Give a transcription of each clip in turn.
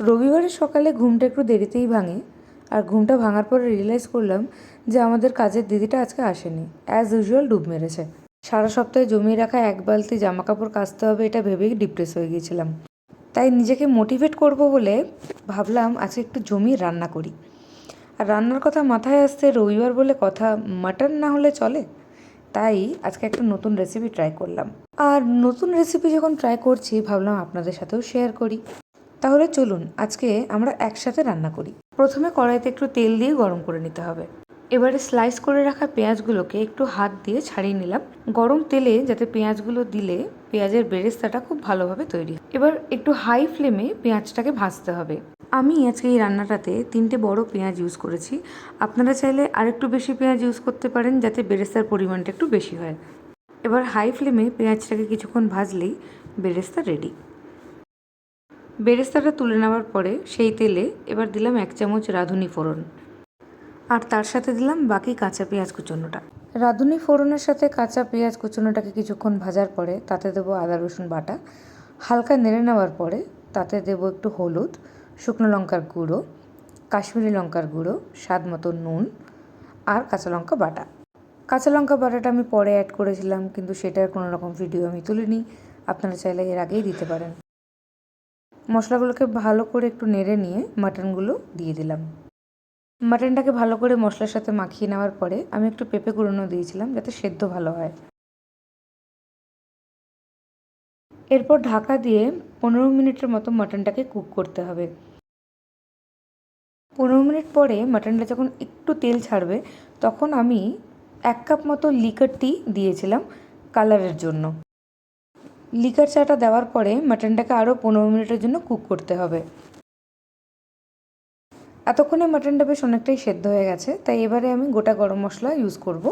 রবিবারের সকালে ঘুমটা একটু দেরিতেই ভাঙে, আর ঘুমটা ভাঙার পরে রিয়েলাইজ করলাম যে আমাদের কাজের দিদিটা আজকে আসেনি। অ্যাজ ইউজুয়াল ডুব মেরেছে। সারা সপ্তাহে জমিয়ে রাখা এক বালতি জামা কাপড় কাচতে হবে এটা ভেবেই ডিপ্রেস হয়ে গিয়েছিলাম। তাই নিজেকে মোটিভেট করব বলে ভাবলাম আজকে একটু জমিয়ে রান্না করি। আর রান্নার কথা মাথায় আসতে রবিবার বলে কথা, মাটন না হলে চলে। তাই আজকে একটা নতুন রেসিপি ট্রাই করলাম। আর নতুন রেসিপি যখন ট্রাই করছি ভাবলাম আপনাদের সাথেও শেয়ার করি। তাহলে চলুন আজকে আমরা একসাথে রান্না করি। প্রথমে কড়াইতে একটু তেল দিয়ে গরম করে নিতে হবে। এবারে স্লাইস করে রাখা পেঁয়াজগুলোকে একটু হাত দিয়ে ছাড়িয়ে নিলাম। গরম তেলে যাতে পেঁয়াজগুলো দিলে পেঁয়াজের বেরেস্তাটা খুব ভালোভাবে তৈরি হয়। এবার একটু হাই ফ্লেমে পেঁয়াজটাকে ভাজতে হবে। আমি আজকে এই রান্নাটাতে 3টে বড় পেঁয়াজ ইউজ করেছি। আপনারা চাইলে আরেকটু বেশি পেঁয়াজ ইউজ করতে পারেন যাতে বেরেস্তার পরিমাণটা একটু বেশি হয়। এবার হাই ফ্লেমে পেঁয়াজটাকে কিছুক্ষণ ভাজলেই বেরেস্তা রেডি। বেরেস্তাটা তুলে নেওয়ার পরে সেই তেলে এবার দিলাম 1 চামচ রাঁধুনি ফোড়ন, আর তার সাথে দিলাম বাকি কাঁচা পেঁয়াজ কুচোনোটা। রাঁধুনি ফোড়নের সাথে কাঁচা পেঁয়াজ কুচোনোটাকে কিছুক্ষণ ভাজার পরে তাতে দেবো আদা রসুন বাটা। হালকা নেড়ে নেওয়ার পরে তাতে দেবো একটু হলুদ, শুকনো লঙ্কার গুঁড়ো, কাশ্মীরি লঙ্কার গুঁড়ো, স্বাদ মতো নুন আর কাঁচা লঙ্কা বাটা। কাঁচা লঙ্কা বাটাটা আমি পরে অ্যাড করেছিলাম, কিন্তু সেটার কোনো রকম ভিডিও আমি তুলিনি। আপনারা চাইলে এর আগেই দিতে পারেন। মশলাগুলোকে ভালো করে একটু নেড়ে নিয়ে মাটনগুলো দিয়ে দিলাম। মাটনটাকে ভালো করে মশলার সাথে মাখিয়ে নেওয়ার পরে আমি একটু পেঁপে কুড়োনো দিয়েছিলাম যাতে সেদ্ধ ভালো হয়। এরপর ঢাকা দিয়ে 15 মিনিটের মতো মাটনটাকে কুক করতে হবে। 15 মিনিট পরে মাটনটা যখন একটু তেল ছাড়বে তখন আমি 1 কাপ মতো লিকার টি দিয়েছিলাম কালারের জন্য। লিকার চাটা দেওয়ার পরে মাটনটাকে আরও 15 মিনিটের জন্য কুক করতে হবে। এতক্ষণে মাটনটা বেশ অনেকটাই সেদ্ধ হয়ে গেছে, তাই এবারে আমি গোটা গরম মশলা ইউজ করব।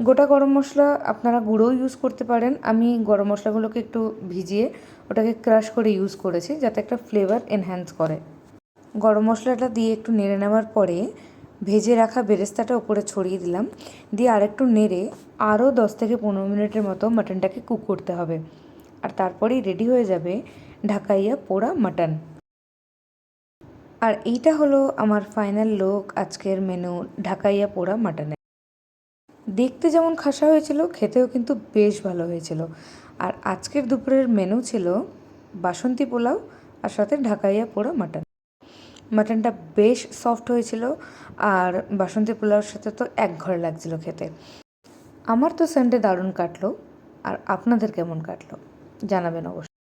গোটা গরম মশলা আপনারা গুঁড়োও ইউজ করতে পারেন। আমি গরম মশলাগুলোকে একটু ভিজিয়ে ওটাকে ক্রাশ করে ইউজ করেছি যাতে একটা ফ্লেভার এনহ্যান্স করে। গরম মশলাটা দিয়ে একটু নেড়ে নেওয়ার পরে ভেজে রাখা বেরেস্তাটা উপরে ছড়িয়ে দিলাম, দিয়ে আরেকটু নেড়ে আরও 10 থেকে 15 মিনিটের মতো মাটনটাকে কুক করতে হবে। আর তারপরেই রেডি হয়ে যাবে ঢাকাইয়া পোড়া মাটন। আর এইটা হলো আমার ফাইনাল লুক আজকের মেনু ঢাকাইয়া পোড়া মাটনের। দেখতে যেমন খাসা হয়েছিল, খেতেও কিন্তু বেশ ভালো হয়েছিল। আর আজকের দুপুরের মেনু ছিল বাসন্তী পোলাও আর সাথে ঢাকাইয়া পোড়া মাটন। মাটনটা বেশ সফট হয়েছিল, আর বাসন্তী পোলাওর সাথে তো এক ঘরে লাগছিল খেতে। আমার তো সানডে দারুণ কাটলো। আর আপনাদের কেমন কাটলো জানাবেন অবশ্যই।